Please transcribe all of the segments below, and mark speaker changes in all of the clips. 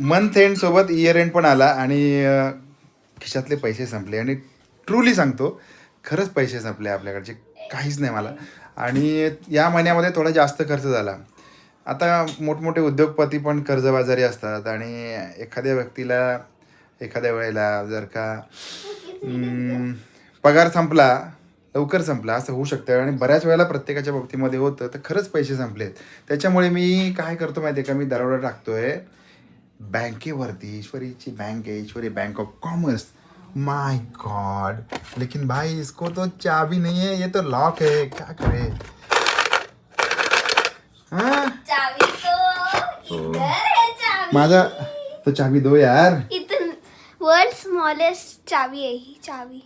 Speaker 1: Month end सोबत year end पण आला आणि खिशातले पैसे संपले आणि ट्रूली सांगतो खरंच पैसे संपले आपल्याकडचे काहीच नाही मला. आणि या महिन्यामध्ये थोडा जास्त खर्च झाला. आता मोठमोठे उद्योगपती पण कर्जबाजारी असतात आणि एखाद्या व्यक्तीला एखाद्या वेळेला जर का पगार संपला लवकर संपला असं होऊ शकतं आणि बऱ्याच वेळेला प्रत्येकाच्या बाबतीमध्ये होतं. तर खरंच पैसे संपलेत. त्याच्यामुळे मी काय करतो माहिती आहे का, मी दरोडा टाकतोय बँकेवरती. ईश्वरीची बँक आहे, Ishwari bank of commerce. My god, लेकिन भाई इसको तो चाबी नहीं है, ये तो लॉक है, क्या करे. हाँ
Speaker 2: चावी तो इधर है चावी.
Speaker 1: माझा तो चाबी दो यार.
Speaker 2: इथं वर्ल्ड स्मॉलेस्ट चावी आहे ही चावी.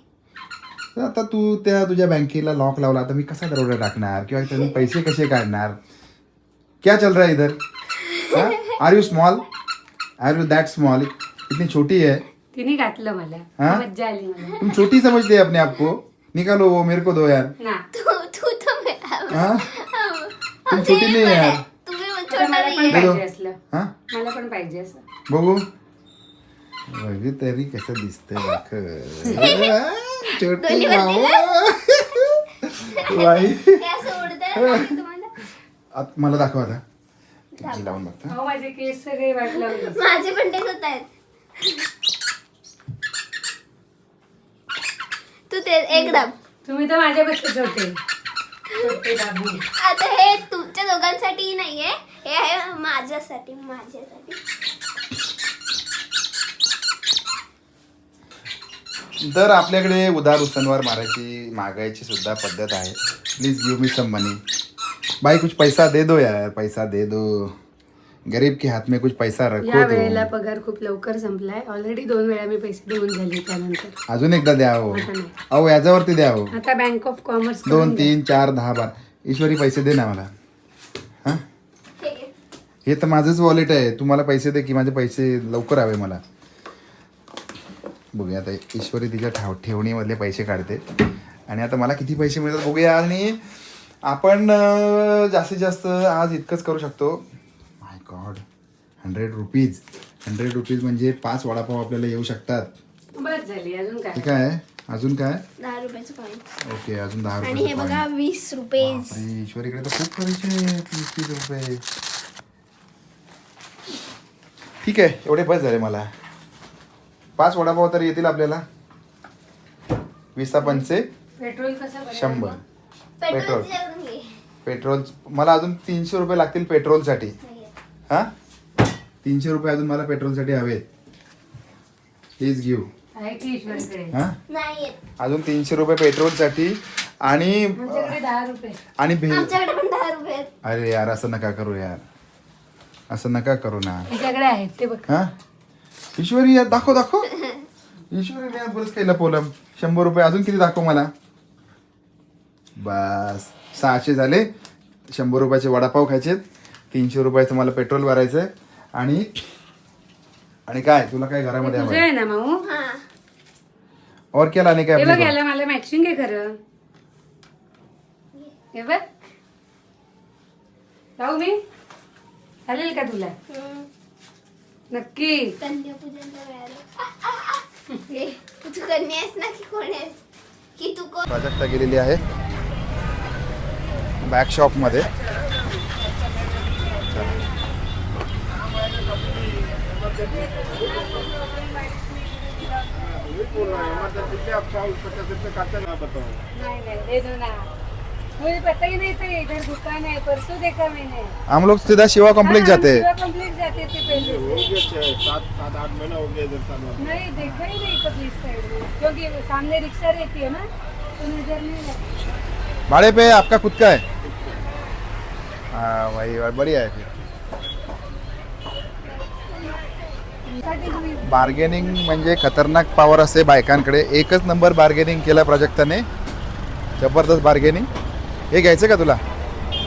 Speaker 1: आता तू त्या तुझ्या बँकेला लॉक लावला तर मी कसा दरोडा टाकणार किंवा त्यांनी पैसे कसे काढणार. क्या चल रहा है इधर. Are you small, are you that small. इतनी छोटी है.
Speaker 3: तिने घातलं मला.
Speaker 1: हाँ?
Speaker 3: मज्जा आली मला.
Speaker 1: तुम छोटी समझते हैं अपने आप को. निकालो वो मेरे को दो यार.
Speaker 3: ना
Speaker 2: तू तो मेरा
Speaker 1: हाँ तुम छोटी नहीं है यार.
Speaker 2: तुम्ही
Speaker 3: आता
Speaker 2: छोटा
Speaker 3: मला
Speaker 2: नाही
Speaker 3: पण
Speaker 1: दे दो.
Speaker 3: पाहिजे असलं.
Speaker 1: हाँ
Speaker 3: मला पण पाहिजे असं.
Speaker 1: बघू बघू तरी कसं दिसतंय बघ. छोटी भाऊ. बाई
Speaker 2: असं उडतंय तुम्हाला.
Speaker 1: मला दाखव आता. जी लावून बघता.
Speaker 3: हो माझे केस सगळे वाट लावले.
Speaker 2: माझे पण तेच होत आहेत. तू ते एकदम
Speaker 3: तुम्ही तर माझ्यापेक्षा छोटे. छोटे बाबू.
Speaker 2: आता हे तुमच्या दोघांसाठी नाहीये, हे आहे माझ्यासाठी.
Speaker 1: तर आपल्याकडे उधार उसनवार मागायची सुद्धा पद्धत आहे. Please give me some money. भाई कुछ पैसा दे दो यार, पैसा दे दो. गरीब के हाथ में कुछ पैसा
Speaker 3: या
Speaker 1: रखो
Speaker 3: वेळेला
Speaker 1: तो.
Speaker 3: पगार खूप लवकर संपलाय. ऑलरेडी 2 वेळा मी पैसे देऊन झाले. त्यानंतर
Speaker 1: अजून एकदा द्या हो.
Speaker 3: आता नाही.
Speaker 1: अहो याच्यावरती द्या हो.
Speaker 3: आता बँक ऑफ कॉमर्स
Speaker 1: 2 3 4 10 12. ईश्वरी पैसे दे ना मला. हा हे तर माझंच वॉलेट आहे. तू मला पैसे दे की माझे पैसे लवकर हवे मला. बघूया आता ईश्वरी तिच्या ठेवणीमधले पैसे काढते आणि आता मला किती पैसे मिळतात बघूया. आणि आपण जास्तीत जास्त आज इतकंच करू शकतो. माय गॉड, 100 रुपीज. 100 रुपीज म्हणजे 5 वडापाव आपल्याला येऊ शकतात.
Speaker 3: बस झाली. अजून काय.
Speaker 1: ठीक आहे. अजून काय.
Speaker 2: 10 रुपयाचं कॉइन.
Speaker 1: ओके अजून 10
Speaker 2: आणि हे
Speaker 1: रुपये.
Speaker 2: बघा 20 रुपये.
Speaker 1: ईश्वरीकडे तर खूप पैसे आहेत. 20 रुपये. ठीक आहे एवढे बस झाले मला. 5 वडापाव तरी येतील आपल्याला. 20 पंचे
Speaker 3: पेट्रोल कसं भरायचं?
Speaker 1: 100. पेट्रोल.
Speaker 2: पेट्रोल घे.
Speaker 1: पेट्रोल मला अजून 300 रुपये लागतील पेट्रोलसाठी. हा 300 रुपये अजून मला पेट्रोलसाठी हवेत. Please give.
Speaker 3: आहे की ईश्वरीकडे?
Speaker 1: हा
Speaker 2: नाही येत.
Speaker 1: अजून 300 रुपये पेट्रोलसाठी आणि
Speaker 3: आमच्याकडे 10 रुपये.
Speaker 1: आणि
Speaker 2: आमच्याकडे पण 10 रुपये आहेत.
Speaker 1: अरे यार असं नका करू यार. असं नका करू ना.
Speaker 3: त्याच्याकडे आहेत ते बघ.
Speaker 1: हा ईश्वरी यार दाखव. ईश्वरी यार बरंच काही लपवलं. 100 रुपये अजून किती दाखव मला. बस 600 झाले. 100 रुपयाचे वडापाव खायचे. 300 रुपयाचं मला पेट्रोल भरायचंय. आणि काय तुला काय घरामध्ये
Speaker 3: तुझं
Speaker 1: हवंय?
Speaker 3: आहे ना माऊ.
Speaker 2: हा
Speaker 1: और क्या लाने का
Speaker 3: हे
Speaker 1: अपने
Speaker 3: बघ
Speaker 1: को?
Speaker 3: याला मला मॅचिंग आहे खरं. हे बघ जाऊ मी. चालेल का तुला? नक्की.
Speaker 2: कन्यापूजनचा वेळ. तू कन्या आहेस ना की कोण आहेस की तू कोण.
Speaker 1: प्राजक्ता गेलेली आहे बॅक शॉप मध्ये.
Speaker 3: नहीं नहीं दे दो ना. मुझे पता ही नहीं था इधर दुकान है. परसों देखा मैंने.
Speaker 1: हम लोग सीधा शिवा कॉम्प्लेक्स जाते हैं.
Speaker 3: कम्प्लीट जाते थे पहले से.
Speaker 4: 7-8 महीना हो गया इधर सामने.
Speaker 3: नहीं देखा ही नहीं कभी इस साइड में. क्योंकि सामने रिक्शा रहती है ना तो नजर नहीं लगती.
Speaker 1: भाड़े पे आपका खुद का है. हाँ वही बढ़िया है. फिर बार्गेनिंग म्हणजे खतरनाक पॉवर असते बायकांकडे. एकच नंबर बार्गेनिंग केला प्राजक्ताने. जबरदस्त बार्गेनिंग. हे घ्यायचं का तुला.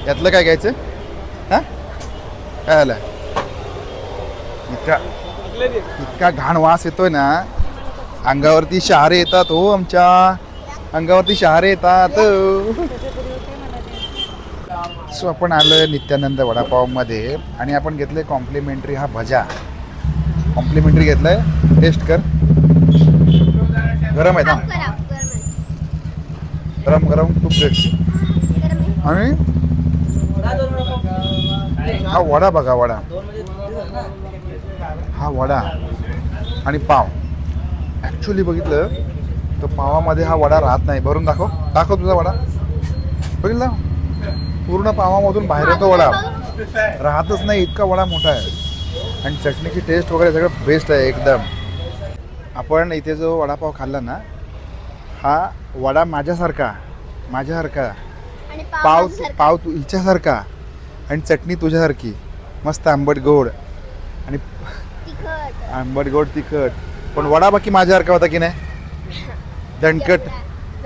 Speaker 1: यातलं काय घ्यायचं. हा काय झालं. इतका घाण वास येतोय ना. अंगावरती शहारे येतात हो. आमच्या अंगावरती शहारे येतात. सो आपण आलो नित्यानंद वडापावमध्ये आणि आपण घेतले कॉम्प्लिमेंटरी हा भजा. कॉम्प्लिमेंटरी घेतलाय, टेस्ट कर. गरम आहे ना,
Speaker 2: करा गरम आहे.
Speaker 1: गरम गरम तूप दे.
Speaker 2: गरम आहे.
Speaker 1: आणि हा वडा बघा, वडा, हा वडा आणि पाव. ॲक्च्युली बघितलं तर पावामध्ये हा वडा राहत नाही. भरून दाखव, दाखव तुझा वडा. बघितलं, पूर्ण पावामधून बाहेर येतो वडा, राहतच नाही, इतका वडा मोठा आहे. आणि चटणीची टेस्ट वगैरे सगळं बेस्ट आहे एकदम. आपण इथे जो वडापाव खाल्ला ना, हा वडा माझ्यासारखा
Speaker 2: आणि
Speaker 1: पाव
Speaker 2: माझ्यासारखा.
Speaker 1: पाव तू हिच्यासारखा आणि चटणी तुझ्यासारखी मस्त आंबट गोड आणि
Speaker 2: तिखट.
Speaker 1: आंबट गोड तिखट. पण वडा बाकी माझ्यासारखा होता की नाही, दणकट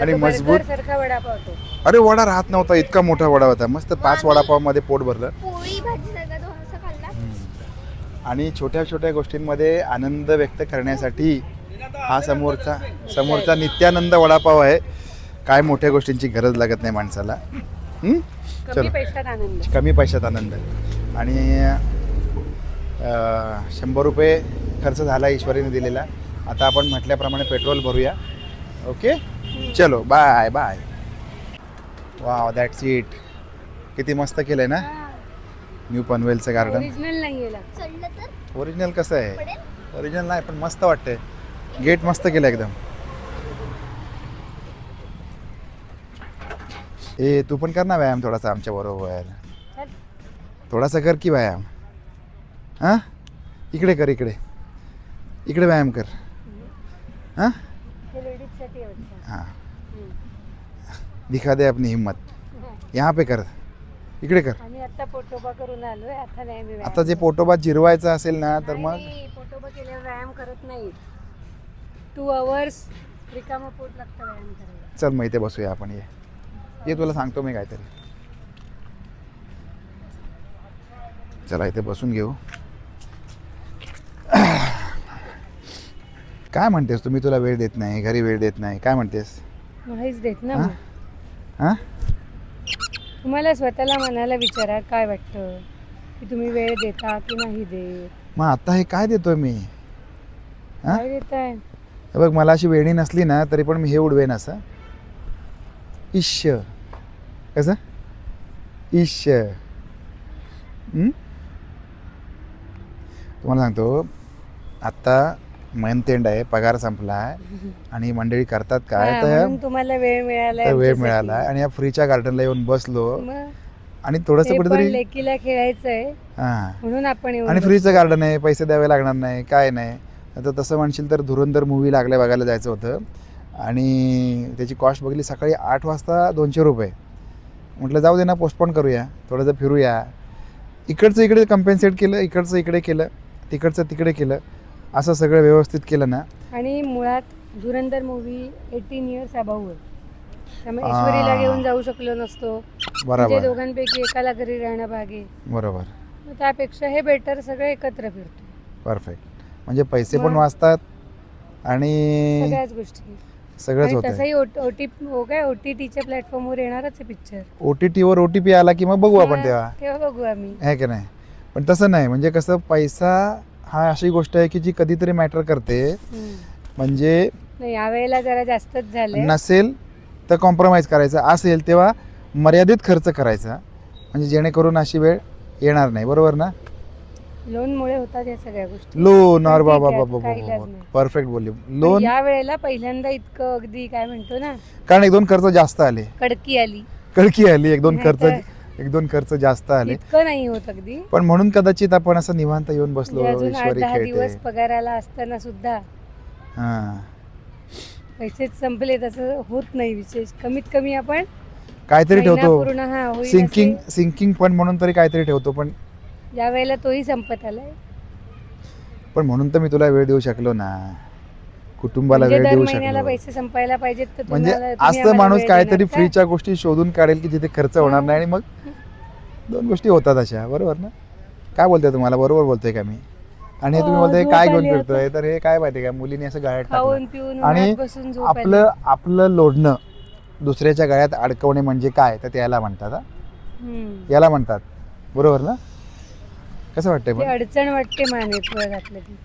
Speaker 1: आणि मजबूत.
Speaker 3: सारखा वडापाव तो.
Speaker 1: अरे वडा राहत नव्हता, इतका मोठा वडा होता. मस्त 5 वडापावमध्ये पोट भरलं.
Speaker 2: पोळी भाजी सगळं डोसा खाल्ला.
Speaker 1: आणि छोट्या छोट्या गोष्टींमध्ये आनंद व्यक्त करण्यासाठी हा समोरचा नित्यानंद वडापाव आहे. काय मोठ्या गोष्टींची गरज लागत नाही माणसाला.
Speaker 3: कमी
Speaker 1: चलो,
Speaker 3: पैशात आनंद.
Speaker 1: कमी पैशात आनंद. आणि 100 रुपये खर्च झाला ईश्वरीने दिलेला. आता आपण म्हटल्याप्रमाणे पेट्रोल भरूया. ओके, चलो bye bye. Wow, that's it. किती मस्त केलं आहे ना न्यू पनवेलचं गार्डन.
Speaker 3: ओरिजिनल नाही गेला.
Speaker 2: चढलं तर
Speaker 1: ओरिजिनल कसं आहे?
Speaker 2: पडेल.
Speaker 1: ओरिजिनल नाही पण मस्त वाटतंय. गेट मस्त केलं एकदम. ए तू पण कर ना व्यायाम थोडासा आमच्या बरोबर.
Speaker 3: चल.
Speaker 1: थोडासा कर की व्यायाम. हां, इकडे कर, इकडे व्यायाम कर. हां
Speaker 3: हे लेडीजसाठी आहे वाटतं.
Speaker 1: हां, दिखा दे अपनी हिम्मत. यहाँ पे कर, इकडे कर.
Speaker 3: आम्ही आता पोटोबा करून आलोय. आता नाही मी व्यायाम
Speaker 1: आता जे
Speaker 3: करत.
Speaker 1: पोटोबा जिरवायचं असेल ना तर मग
Speaker 3: नाही, पोटोबा केल्यावर व्यायाम करत नाही. 2 hours रिकामं पोट लागतं व्यायाम करायला.
Speaker 1: चल मग इथे बसूया आपण. ये तुला सांगतो मी काहीतरी. चला इथे बसून घेऊ. काय म्हणतेस तुम्ही? तुला वेळ देत नाही, घरी वेळ देत नाही, काय म्हणतेस?
Speaker 3: नाहीच देत ना
Speaker 1: हां
Speaker 3: मग.
Speaker 1: हां,
Speaker 3: तुम्हाला स्वतःला मनाला विचारा काय वाटतं की तुम्ही वेळ देता की नाही देत.
Speaker 1: मग आता हे काय देतोय मी? हां,
Speaker 3: काय देताय?
Speaker 1: हे बघ, मला अशी वेणी नसली ना तरी पण मी हे उडवेन असं. इश्य, कसं इश्य. तुम्हाला सांगतो, आत्ता मंथ एंड आहे, पगार संपला आहे आणि मंडळी करतात काय
Speaker 3: हां,
Speaker 1: तर
Speaker 3: म्हणून तुम्हाला वेळ मिळाला
Speaker 1: तर वेळ मिळाला आणि या फ्रीच्या गार्डनला येऊन बसलो आणि थोडंसं
Speaker 3: पण
Speaker 1: कुठेतरी.
Speaker 3: लेकीला खेळायचंय
Speaker 1: हां,
Speaker 3: म्हणून आपण येऊन
Speaker 1: आणि फ्रीचं गार्डन आहे, पैसे द्यावे लागणार नाही, काय नाही. आता तसं म्हणशील तर धुरंधर मूवी लागल्या बघायला जायचं होतं आणि त्याची कॉस्ट बघितली सकाळी 8 वाजता 200 रुपये. म्हटलं जाऊ दे ना, पोस्टपोन करूया, थोडंसं फिरूया. इकडचं इकडे कम्पेन्सेट केलं, इकडचं इकडे केलं, तिकडचं तिकडे केलं, असं सगळं व्यवस्थित केलं ना.
Speaker 3: आणि मुळात धुरंधर मूवी 18 years अबाऊ आहे. त्यामुळे
Speaker 1: हां.
Speaker 3: ईश्वरीला घेऊन जाऊ शकलो नसतो. म्हणजे
Speaker 1: बरोबर
Speaker 3: दोघांपैकी एकाला घरी राहणं भाग आहे.
Speaker 1: बरोबर,
Speaker 3: मग त्यापेक्षा हे बेटर सगळे एकत्र फिरतो.
Speaker 1: परफेक्ट. म्हणजे पैसे पण
Speaker 3: मग.
Speaker 1: वाचतात आणि
Speaker 3: सगळ्याच गोष्टी.
Speaker 1: सगळंच
Speaker 3: आणि
Speaker 1: होतं.
Speaker 3: तसंही OTTच्या प्लॅटफॉर्मवर येणारच आहे पिक्चर.
Speaker 1: OTTवर OTP आला की मग बघू आपण तेव्हा,
Speaker 3: तेव्हा बघू आम्ही.
Speaker 1: आहे की नाही? पण तसं नाही. म्हणजे कसं, पैसा हा अशी गोष्ट आहे की जी कधीतरी मॅटर करते. म्हणजे
Speaker 3: नाही, यावेळेला जरा जास्तच झालंय.
Speaker 1: नसेल तर कॉम्प्रोमाइज करायचा, असेल तेव्हा मर्यादित खर्च करायचा, म्हणजे जेणेकरून अशी वेळ येणार नाही. बरोबर ना?
Speaker 3: लोनमुळे होतात या सगळ्या गोष्टी.
Speaker 1: लोन, अरे
Speaker 3: पण ठीक
Speaker 1: बाबा
Speaker 3: आहे,
Speaker 1: बाबा
Speaker 3: काही इलाज
Speaker 1: बाबा,
Speaker 3: नाही.
Speaker 1: परफेक्ट बोलली.
Speaker 3: पण
Speaker 1: लोन,
Speaker 3: या वेळेला पहिल्यांदा इतकं अगदी काय म्हणतो ना,
Speaker 1: कारण 1-2 खर्च जास्त आले,
Speaker 3: कडकी आली.
Speaker 1: कळकी आली, 1-2
Speaker 3: नाही तर-
Speaker 1: 1-2 खर्च जास्त आले.
Speaker 3: इतकं नाही होत अगदी.
Speaker 1: पण म्हणून कदाचित आपण असं निवांत येऊन बसलो,
Speaker 3: म्हणजे अजून
Speaker 1: ईश्वरी
Speaker 3: 8-10 दिवस
Speaker 1: खेळते.
Speaker 3: पगाराला असताना सुद्धा
Speaker 1: हां,
Speaker 3: पैसेच संपले तसं होत नाही. विशेष कमीत कमी आपण
Speaker 1: काहीतरी
Speaker 3: महिना
Speaker 1: ठेवतो.
Speaker 3: पूर्ण होईल
Speaker 1: सिंकिंग फंड म्हणून तरी काहीतरी ठेवतो. पण
Speaker 3: या वेळेला तोही संपत आलाय.
Speaker 1: पण म्हणून तर मी तुला वेळ देऊ शकलो ना, कुटुंबाला
Speaker 3: म्हणजे
Speaker 1: वेळ
Speaker 3: दर
Speaker 1: देऊ
Speaker 3: महिन्याला
Speaker 1: शकलो.
Speaker 3: पैसे संपायला पाहिजेत तर
Speaker 1: म्हणजे
Speaker 3: तुम्ही
Speaker 1: असं
Speaker 3: आम्हाला
Speaker 1: माणूस
Speaker 3: वेळ
Speaker 1: काहीतरी
Speaker 3: देणार का?
Speaker 1: फ्रीच्या गोष्टी शोधून काढेल की जिथे खर्च होणार नाही आणि मग 2 गोष्टी होतात अशा. बरोबर ना? काय बोलतोय तुम्हाला? बरोबर बोलतोय का मी? आणि हे तुम्ही बोलताय
Speaker 3: झोप
Speaker 1: काय
Speaker 3: आली
Speaker 1: घेऊन
Speaker 3: आता.
Speaker 1: फिरतोय, तर हे काय माहिती का, मुलीने असं गाळ्यात
Speaker 3: खाऊन
Speaker 1: टाकलं
Speaker 3: पिऊन
Speaker 1: आणि
Speaker 3: उन्हात बसून झोप आली.
Speaker 1: आपलं लोढणं दुसऱ्याच्या गळ्यात अडकवणे म्हणजे काय, तर त्याला म्हणतात. हा,
Speaker 3: हम्म.
Speaker 1: याला म्हणतात. बरोबर ना? कसं वाटतंय
Speaker 3: ते
Speaker 1: पण?
Speaker 3: अडचण वाटते मानेत वर घातलं की.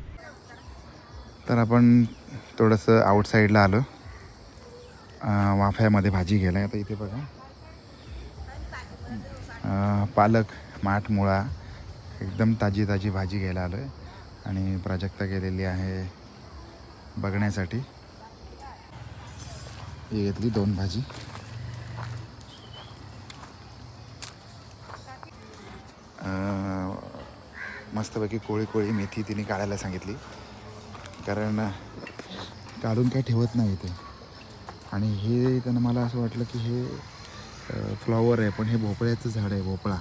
Speaker 1: तर आपण थोडंसं आउटसाईडला आलो. वाफ्यामध्ये भाजी गेला आहे. आता इथे बघा पालक, माठ, मुळा एकदम ताजी ताजी भाजी घ्यायला आलो आहे. आणि प्राजक्ता गेलेली आहे बघण्यासाठी. ही घेतली 2 भाजी. मस्तपैकी कोळी कोळी मेथी तिने काढायला सांगितली, कारण काढून काय ठेवत नाही ते. आणि हे त्यांना मला असं वाटलं की हे फ्लॉवर आहे, पण हे भोपळ्याचं झाड आहे. भोपळा.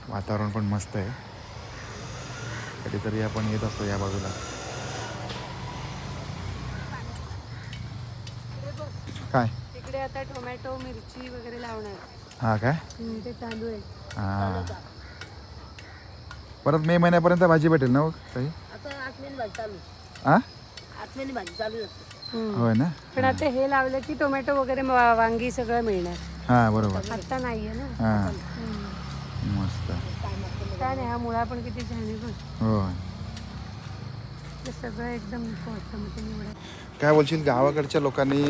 Speaker 1: वातावरण पण मस्त आहे. कधीतरी आपण येत असतो या बाजूला. काय
Speaker 3: तिकडे आता टोमॅटो, मिरची वगैरे लावणार.
Speaker 1: हा काय
Speaker 3: ते चालू आहे.
Speaker 1: हां, परत मे महिन्यापर्यंत भाजी भेटेल ना काही? हां होय ना.
Speaker 3: पण आता हे लावलं की टोमॅटो वगैरे वांगी सगळं मिळणार.
Speaker 1: हां बरोबर.
Speaker 3: आता नाहीये ना.
Speaker 1: हां मस्त.
Speaker 3: काय नाही, हा मुळा पण किती छान आहे बघ.
Speaker 1: हो.
Speaker 3: ते सगळं एकदम निवडा.
Speaker 1: काय बोलशील, गावाकडच्या लोकांनी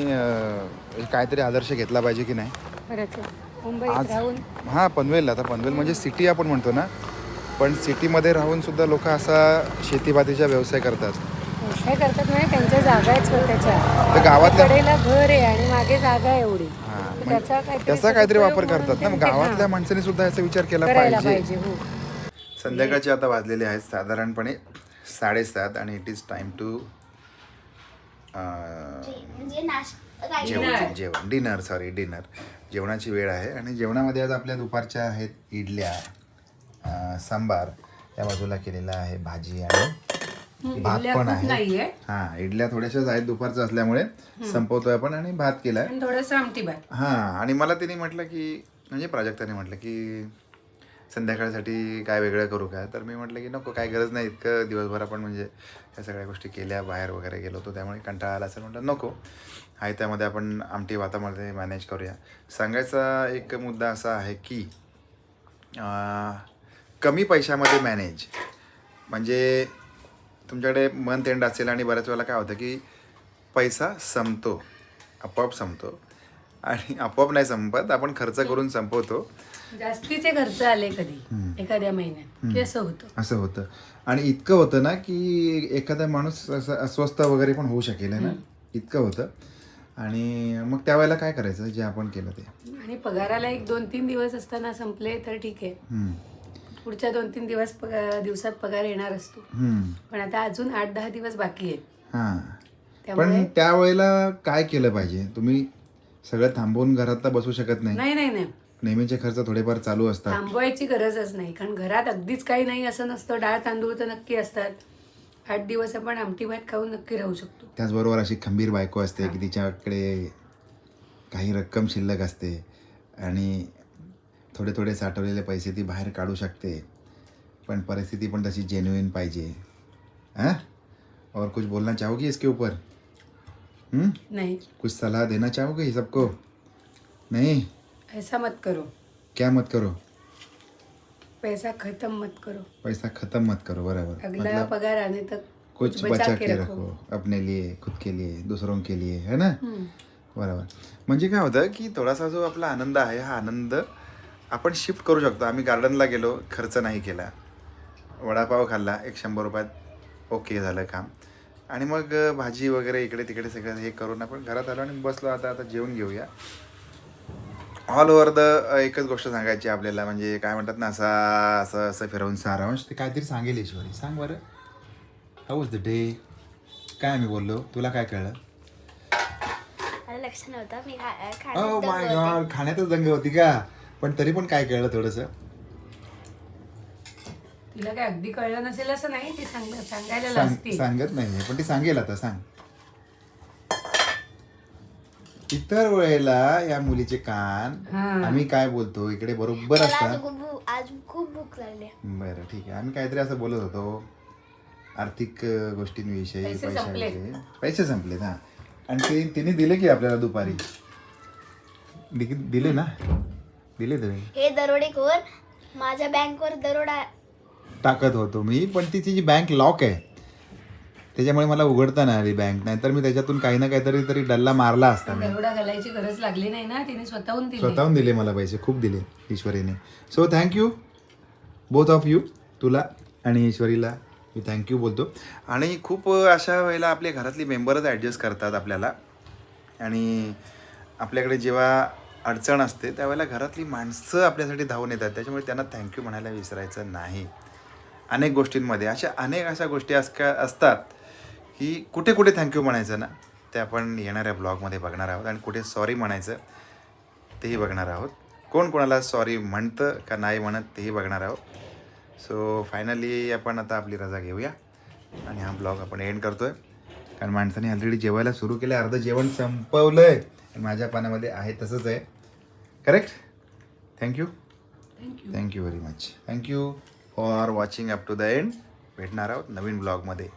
Speaker 1: काहीतरी आदर्श घेतला पाहिजे की नाही?
Speaker 3: खरंच आहे. मुंबईत राहून
Speaker 1: हां पनवेल. आता पनवेल म्हणजे सिटी आपण म्हणतो ना, पण सिटीमध्ये राहून सुद्धा लोक असा शेतीबातीचा व्यवसाय करतात.
Speaker 3: व्यवसाय करतात म्हणजे त्यांच्या जागा आहेत स्वतःच्या.
Speaker 1: तर गावातल्या
Speaker 3: कडेला घर आहे आणि मागे जागा आहे एवढी.
Speaker 1: हां,
Speaker 3: त्याचा
Speaker 1: त्याचा काहीतरी वापर करतात ना. मग गावातल्या माणसांनी सुद्धा याचा विचार केला
Speaker 3: करायला
Speaker 1: पाहिजे.
Speaker 3: पाहिजे. हो.
Speaker 1: संध्याकाळचे आता वाजलेले आहेत साधारणपणे 7:30 आणि इट इज टाइम टू
Speaker 2: म्हणजे नाश्ता काय
Speaker 1: जेवण डिनर. जेवणाची वेळ आहे. आणि जेवणामध्ये आज आपल्या दुपारच्या आहेत इडल्या, सांबार, त्या बाजूला केलेला आहे भाजी आणि भात पण आहे. हां इडल्या थोड्याशाच आहेत, दुपारचं असल्यामुळे संपवतोय आपण. आणि भात केलाय,
Speaker 3: थोडंसं आमटी भात.
Speaker 1: हां. आणि मला तिने म्हटलं की, म्हणजे प्राजक्ताने म्हटलं की संध्याकाळसाठी काय वेगळं करू का? तर मी म्हटलं की नको, काय गरज नाही. इतकं दिवसभर आपण म्हणजे या सगळ्या गोष्टी केल्या, बाहेर वगैरे गेलो होतो, त्यामुळे कंटाळा आला असेल. म्हटलं नको, आहे त्यामध्ये आपण आमटी भातामध्ये मॅनेज करूया. सांगायचा एक मुद्दा असा आहे की कमी पैशामध्ये मॅनेज, म्हणजे तुमच्याकडे मंथ एंड असेल आणि बऱ्याच वेळेला काय होतं की पैसा संपतो, आपोआप संपतो. आणि आपोआप नाही संपत, आपण खर्च करून संपवतो.
Speaker 3: जास्तीचे खर्च आले कधी एखाद्या महिन्यात की असं होतं.
Speaker 1: आणि इतकं होतं ना की एखादा माणूस असं अस्वस्थ वगैरे पण होऊ शकेल ना, इतकं होतं. आणि मग त्यावेळेला काय करायचं जे आपण केलं ते.
Speaker 3: आणि पगाराला 1-2-3 दिवस असताना संपले तर ठीक आहे. पुढच्या 2-3 दिवसात पगार येणार असतो. पण आता अजून 8-10 दिवस बाकी आहेत.
Speaker 1: हां, पण त्यावेळेला काय केलं पाहिजे? तुम्ही सगळं थांबवून घरात तर बसू शकत नाही.
Speaker 3: नाही.
Speaker 1: नेहमीचे खर्च थोडेफार चालू असतात.
Speaker 3: थांबवायची गरजच नाही, कारण घरात अगदीच काही नाही असं नसतं. डाळ तांदूळ तर नक्की असतात. 8 दिवस आपण आमटी भात खाऊन नक्की राहू शकतो.
Speaker 1: त्याचबरोबर अशी खंबीर बायको असते की तिच्याकडे काही रक्कम शिल्लक असते आणि थोडे थोडे साठवलेले पैसे ती बाहेर काढू शकते. पण परिस्थिती पण तशी जेन्युइन पाहिजे. हां, और कुछ बोलना चाहोगी इसके ऊपर?
Speaker 3: नहीं.
Speaker 1: कुछ सलाह देना चाहोगे सबको? नहीं.
Speaker 3: ऐसा मत करो.
Speaker 1: क्या मत करो?
Speaker 3: पैसा खत्म मत करो.
Speaker 1: पैसा खत्म मत करो. बराबर.
Speaker 3: अगला पगार आने तक
Speaker 1: कुछ बचा के रखो अपने लिए, खुद के लिए, दूसरों के लिए, है ना? बरोबर. म्हणजे काय होतं की थोडासा जो आपला आनंद आहे, हा आनंद आपण शिफ्ट करू शकतो. आम्ही गार्डनला गेलो, खर्च नाही केला, वडापाव खाल्ला, 100 रुपयात ओके झालं काम. आणि मग भाजी वगैरे इकडे तिकडे सगळं हे करून आपण घरात आलो आणि बसलो. आता जेवून घेऊया. ऑल ओव्हर द एकच गोष्ट सांगायची आपल्याला, म्हणजे काय म्हणतात ना, असं फिरवून सारांश. ते काहीतरी सांगेल ईश्वरी. सांग बरं, हाऊ वॉज द डे? काय मी बोललो, तुला काय कळलं?
Speaker 2: लक्ष नव्हतं मी
Speaker 1: ओ माय गॉड, खाण्यातच दंग होती का? पण तरी पण काय कळलं थोडंसं?
Speaker 3: तिला काय अगदी कळलं नसेल असं नाही, ती सांगायला लागते.
Speaker 1: सांगत नाही, पण ती सांगेल. आता सांग. इतर वेळेला या मुलीचे कान आम्ही काय बोलतो इकडे बरोबर असतात.
Speaker 2: आज खूप भूक लागली.
Speaker 1: बरं ठीक आहे. आम्ही काहीतरी असं बोलत होतो आर्थिक गोष्टींविषयी, पैशाविषयी. पैसे संपलेत. हां, आणि तिने दिले की आपल्याला दुपारी दिले ना? दिले तुम्ही.
Speaker 2: हे दरोडेखोर माझ्या बँकवर दरोडा
Speaker 1: टाकत होतो मी, पण तिची जी बँक लॉक आहे त्याच्यामुळे मला उघडता नाही आली बँक, नाहीतर मी त्याच्यातून काही ना काहीतरी तरी डल्ला मारला असता मी.
Speaker 3: एवढा घालायची गरज लागली नाही ना, तिने स्वतःहून दिली.
Speaker 1: स्वतःहून दिले मला पैसे, खूप दिले ईश्वरीने. So thank you both of you, तुला आणि ईश्वरीला मी थँक्यू बोलतो. आणि खूप अशा वेळेला आपल्या घरातली मेंबरच ॲडजस्ट करतात आपल्याला, आणि आपल्याकडे जेव्हा अडचण असते त्यावेळेला घरातली माणसं आपल्यासाठी धावून येतात. त्याच्यामुळे त्यांना थँक्यू म्हणायला विसरायचं नाही. अनेक गोष्टींमध्ये अशा गोष्टी असतात की कुठे कुठे थँक्यू म्हणायचं ना, ते आपण येणाऱ्या ब्लॉगमध्ये बघणार आहोत. आणि कुठे सॉरी म्हणायचं तेही बघणार आहोत. कोण कोणाला सॉरी म्हणतं का नाही म्हणत तेही बघणार आहोत. सो फायनली आपण आता आपली रजा घेऊया आणि हा ब्लॉग आपण एंड करतो आहे, कारण माणसाने ऑलरेडी जेवायला सुरू केलं, अर्धं जेवण संपवलं आहे. माझ्या पानामध्ये आहे तसंच आहे. Correct. Thank you very much. Thank you for watching up to the end. भेटणार आहोत नवीन ब्लॉगमध्ये.